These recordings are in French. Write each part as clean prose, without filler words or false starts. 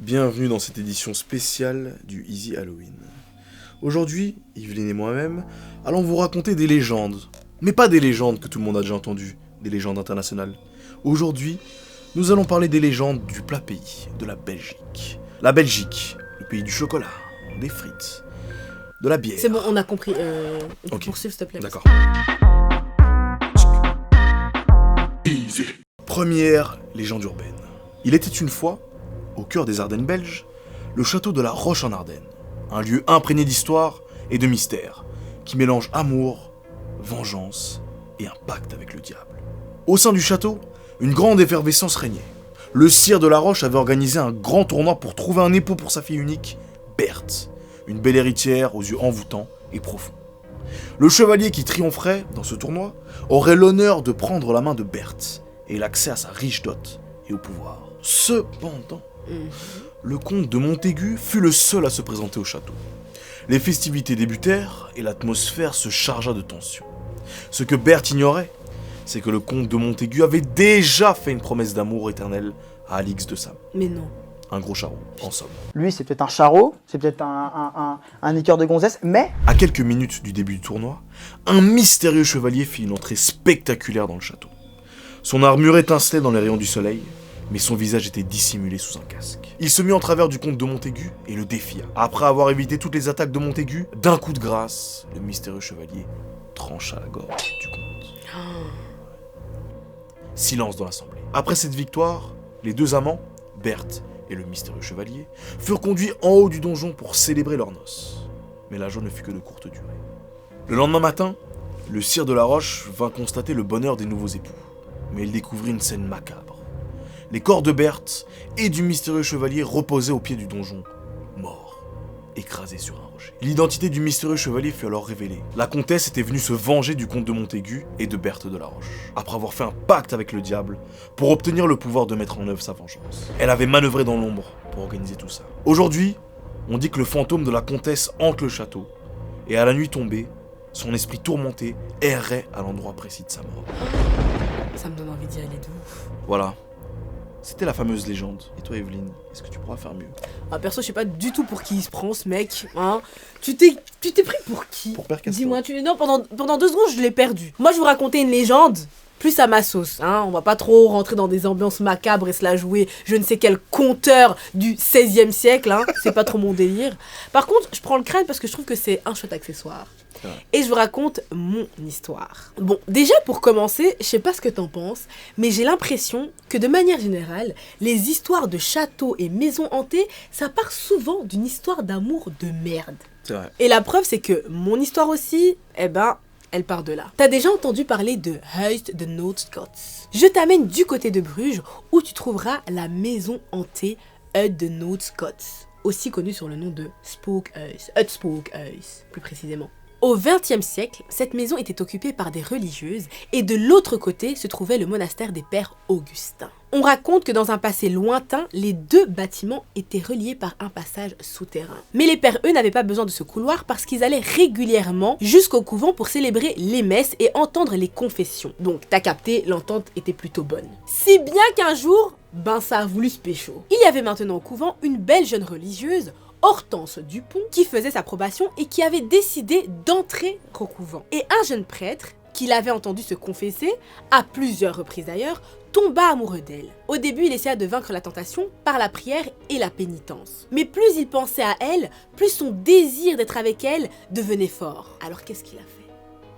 Bienvenue dans cette édition spéciale du Easy Halloween. Aujourd'hui, Yveline et moi-même allons vous raconter des légendes. Mais pas des légendes que tout le monde a déjà entendues, des légendes internationales. Aujourd'hui, nous allons parler des légendes du plat pays, de la Belgique. La Belgique, le pays du chocolat, des frites, de la bière. C'est bon, on a compris. Ok. Poursuivre, s'il te plaît. D'accord. Première légende urbaine. Il était une fois, au cœur des Ardennes belges, le château de la Roche en Ardennes. Un lieu imprégné d'histoire et de mystère, qui mélange amour, vengeance et un pacte avec le diable. Au sein du château, une grande effervescence régnait. Le sire de la Roche avait organisé un grand tournoi pour trouver un époux pour sa fille unique, Berthe, une belle héritière aux yeux envoûtants et profonds. Le chevalier qui triompherait dans ce tournoi aurait l'honneur de prendre la main de Berthe et l'accès à sa riche dot et au pouvoir. Cependant, le comte de Montaigu fut le seul à se présenter au château. Les festivités débutèrent et l'atmosphère se chargea de tension. Ce que Berthe ignorait, c'est que le comte de Montaigu avait déjà fait une promesse d'amour éternel à Alix de Sam. Mais non. Un gros charron, en somme. Lui, c'est peut-être un charreau, c'est peut-être un liqueur de gonzesse, mais À quelques minutes du début du tournoi, un mystérieux chevalier fit une entrée spectaculaire dans le château. Son armure étincelait dans les rayons du soleil, mais son visage était dissimulé sous un casque. Il se mit en travers du comte de Montaigu et le défia. Après avoir évité toutes les attaques de Montaigu, d'un coup de grâce, le mystérieux chevalier trancha la gorge du comte. Silence dans l'assemblée. Après cette victoire, les deux amants, Berthe et le mystérieux chevalier, furent conduits en haut du donjon pour célébrer leurs noces. Mais la joie ne fut que de courte durée. Le lendemain matin, le sire de la Roche vint constater le bonheur des nouveaux époux. Mais il découvrit une scène macabre. Les corps de Berthe et du mystérieux chevalier reposaient au pied du donjon, morts, écrasés sur un rocher. L'identité du mystérieux chevalier fut alors révélée. La comtesse était venue se venger du comte de Montaigu et de Berthe de la Roche, après avoir fait un pacte avec le diable pour obtenir le pouvoir de mettre en œuvre sa vengeance. Elle avait manœuvré dans l'ombre pour organiser tout ça. Aujourd'hui, on dit que le fantôme de la comtesse hante le château, et à la nuit tombée, son esprit tourmenté errait à l'endroit précis de sa mort. Ça me donne envie d'y aller de ouf. Voilà. C'était la fameuse légende. Et toi, Evelyne, est-ce que tu pourras faire mieux? Ah, perso, je sais pas du tout pour qui il se prend, ce mec. Hein. Tu t'es pris pour qui? Pour Père Castor. Dis-moi, non, pendant 2 secondes, je l'ai perdu. Moi, je vous racontais une légende, plus à ma sauce. Hein. On va pas trop rentrer dans des ambiances macabres et se la jouer je ne sais quel conteur du 16e siècle. Hein. C'est pas trop mon délire. Par contre, je prends le crâne parce que je trouve que c'est un chouette accessoire. Et je vous raconte mon histoire. Bon, déjà pour commencer, je sais pas ce que t'en penses, mais j'ai l'impression que de manière générale, les histoires de châteaux et maisons hantées, ça part souvent d'une histoire d'amour de merde. C'est vrai. Et la preuve, c'est que mon histoire aussi, elle part de là. T'as déjà entendu parler de Huis de Noodscots. Je t'amène du côté de Bruges, où tu trouveras la maison hantée Huis de Noodscots, aussi connue sur le nom de Spookhuis, Spookhuis, plus précisément. Au XXe siècle, cette maison était occupée par des religieuses et de l'autre côté se trouvait le monastère des Pères Augustins. On raconte que dans un passé lointain, les deux bâtiments étaient reliés par un passage souterrain. Mais les pères, eux, n'avaient pas besoin de ce couloir parce qu'ils allaient régulièrement jusqu'au couvent pour célébrer les messes et entendre les confessions. Donc, t'as capté, l'entente était plutôt bonne. Si bien qu'un jour, ça a voulu se pécho. Il y avait maintenant au couvent une belle jeune religieuse, Hortense Dupont, qui faisait sa probation et qui avait décidé d'entrer au couvent. Et un jeune prêtre, qui l'avait entendu se confesser, à plusieurs reprises d'ailleurs, tomba amoureux d'elle. Au début, il essaya de vaincre la tentation par la prière et la pénitence. Mais plus il pensait à elle, plus son désir d'être avec elle devenait fort. Alors qu'est-ce qu'il a fait ?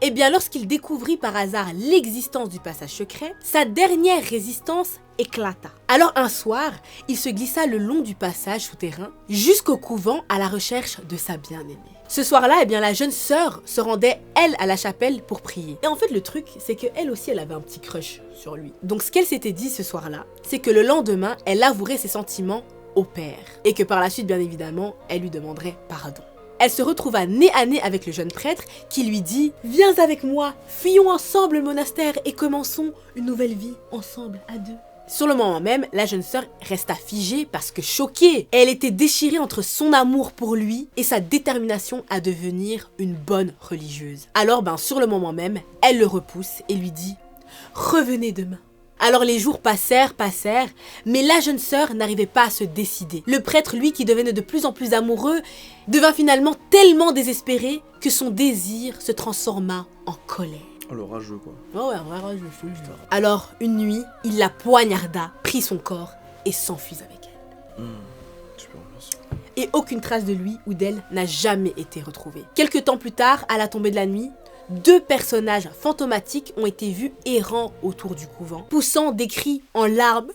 Eh bien, lorsqu'il découvrit par hasard l'existence du passage secret, sa dernière résistance éclata. Alors un soir, il se glissa le long du passage souterrain jusqu'au couvent à la recherche de sa bien-aimée. Ce soir-là, eh bien, la jeune sœur se rendait, elle, à la chapelle pour prier. Et en fait, le truc, c'est qu'elle aussi, elle avait un petit crush sur lui. Donc ce qu'elle s'était dit ce soir-là, c'est que le lendemain, elle avouerait ses sentiments au père. Et que par la suite, bien évidemment, elle lui demanderait pardon. Elle se retrouva nez à nez avec le jeune prêtre qui lui dit « Viens avec moi, fuyons ensemble le monastère et commençons une nouvelle vie ensemble à deux. » Sur le moment même, la jeune sœur resta figée parce que choquée, elle était déchirée entre son amour pour lui et sa détermination à devenir une bonne religieuse. Alors sur le moment même, elle le repousse et lui dit « Revenez demain, Alors les jours passèrent, mais la jeune sœur n'arrivait pas à se décider. Le prêtre, lui, qui devenait de plus en plus amoureux, devint finalement tellement désespéré que son désir se transforma en colère. Oh, le rageux, quoi. Oh ouais, un vrai rageux, je te jure. Alors, une nuit, il la poignarda, prit son corps et s'enfuit avec elle. Super ambiance. Et aucune trace de lui ou d'elle n'a jamais été retrouvée. Quelque temps plus tard, à la tombée de la nuit, 2 personnages fantomatiques ont été vus errant autour du couvent, poussant des cris en larmes.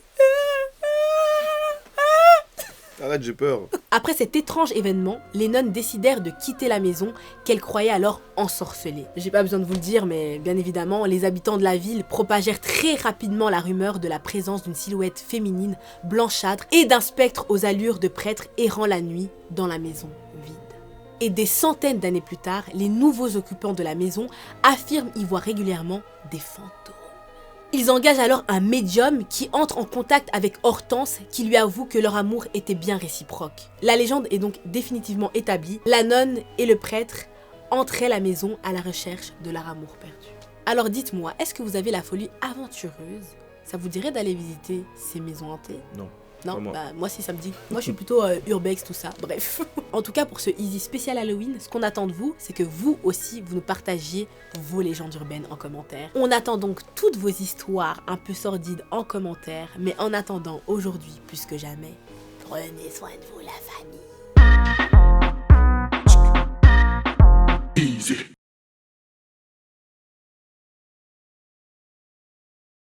Arrête, j'ai peur. Après cet étrange événement, les nonnes décidèrent de quitter la maison qu'elles croyaient alors ensorcelée. J'ai pas besoin de vous le dire, mais bien évidemment, les habitants de la ville propagèrent très rapidement la rumeur de la présence d'une silhouette féminine blanchâtre et d'un spectre aux allures de prêtre errant la nuit dans la maison vide. Et des centaines d'années plus tard, les nouveaux occupants de la maison affirment y voir régulièrement des fantômes. Ils engagent alors un médium qui entre en contact avec Hortense, qui lui avoue que leur amour était bien réciproque. La légende est donc définitivement établie. La nonne et le prêtre entraient la maison à la recherche de leur amour perdu. Alors dites-moi, est-ce que vous avez la folie aventureuse? Ça vous dirait d'aller visiter ces maisons hantées? Non. Non, Moi. moi si ça me dit. Moi je suis plutôt urbex, tout ça, bref. En tout cas pour ce Easy spécial Halloween, ce qu'on attend de vous, c'est que vous aussi, vous nous partagiez vos légendes urbaines en commentaire. On attend donc toutes vos histoires un peu sordides en commentaire, mais en attendant aujourd'hui plus que jamais, prenez soin de vous la famille.